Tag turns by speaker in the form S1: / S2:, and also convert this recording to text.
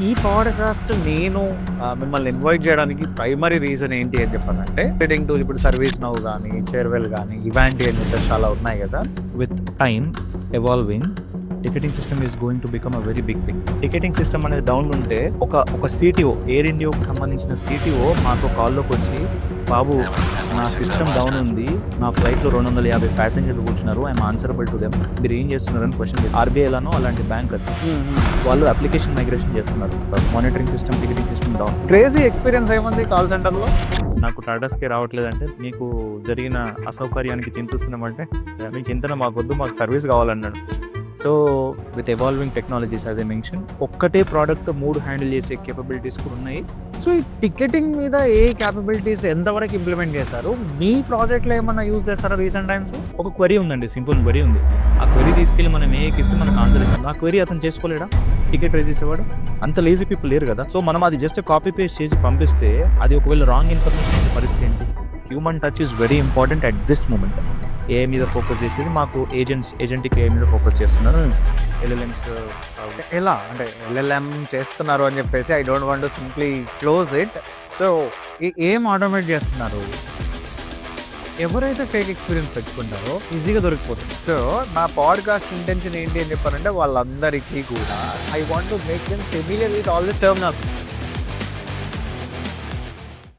S1: ఈ పాడ్‌కాస్ట్ నేను మిమ్మల్ని ఇన్వైట్ చేయడానికి ప్రైమరీ రీజన్ ఏంటి అని చెప్పానంటే, టికెటింగ్ టూల్ ఇప్పుడు సర్వీస్ నౌ గానీ, చేర్వెల్ గానీ, ఇవాంటి అని చెప్పేసి చాలా ఉన్నాయి కదా!
S2: With time evolving, ticketing system is going to become a very big thing.
S1: Ticketing system అనేది డౌన్ ఉంటే ఒక సిటిఓ, ఎయిర్ ఇండియాకు సంబంధించిన సిటిఓ మాతో కాల్‌లోకి వచ్చి, "బాబు, నా సిస్టమ్ డౌన్ ఉంది. నా ఫ్లైట్‌లో 250 ప్యాసింజర్లు కూర్చున్నారు. I'm answerable to them. మీరు ఏం చేస్తున్నారని క్వశ్చన్ చేశారు." ఆర్‌బీఐలోనో అలాంటి బ్యాంక్ అది. వాళ్ళు అప్లికేషన్ మైగ్రేషన్ చేస్తున్నారు. Monitoring system, ticketing system down. Crazy experience ఏముంది కాల్ సెంటర్‌లో? నాకు టాటా స్కై రావట్లేదంటే, "మీకు జరిగిన అసౌకర్యానికి చింతిస్తున్నామంటే, మీ చింతన మాకొద్దు, మాకు సర్వీస్ కావాలన్నాడు." So with evolving technologies as I mention, ఒక్కటే ప్రోడక్ట్ 3 హ్యాండిల్ చేసే కేపబిలిటీస్ కూడా ఉన్నాయి. సో ఈ టికెటింగ్ మీద ఏ కేపబిలిటీస్ ఎంతవరకు ఇంప్లిమెంట్ చేశారు? మీ ప్రాజెక్ట్లో ఏమన్నా యూజ్ చేస్తారా రీసెంట్ టైమ్స్?
S2: ఒక క్వరీ ఉందండి, సింపుల్ క్వరీ ఉంది. ఆ క్వరీ తీసుకెళ్ళి మనం ఏకిస్తే మనకు ఆన్సర్ ఇస్తుంది. ఆ క్వరీ అతను చేసుకోలేడా? టికెట్ రైజ్ చేసేవాడు? అంత లేజీ పీపుల్ లేరు కదా. సో మనం అది జస్ట్ కాపీ పేస్ట్ చేసి పంపిస్తే, అది ఒకవేళ రాంగ్ ఇన్ఫర్మేషన్ ఇచ్చే పరిస్థితి ఏంటి? Human touch is very important at this moment. AI మీద ఫోకస్ చేసేది మాకు ఏజెంట్కి ఏఐ మీద ఫోకస్ చేస్తున్నారు. ఎల్ఎల్ఎమ్స్
S1: ఎలా అంటే ఎల్ఎల్ఎం చేస్తున్నారు అని చెప్పేసి I don't want to simply close it. So ఏం ఆటోమేట్ చేస్తున్నారు? ఎవరైతే ఫేక్ ఎక్స్పీరియన్స్ పెట్టుకుంటారో ఈజీగా దొరికిపోతుంది. సో నా పాడ్‌కాస్ట్ ఇంటెన్షన్ ఏంటి అని చెప్పారంటే, వాళ్ళందరికీ కూడా I want to make them familiar with all this terminology.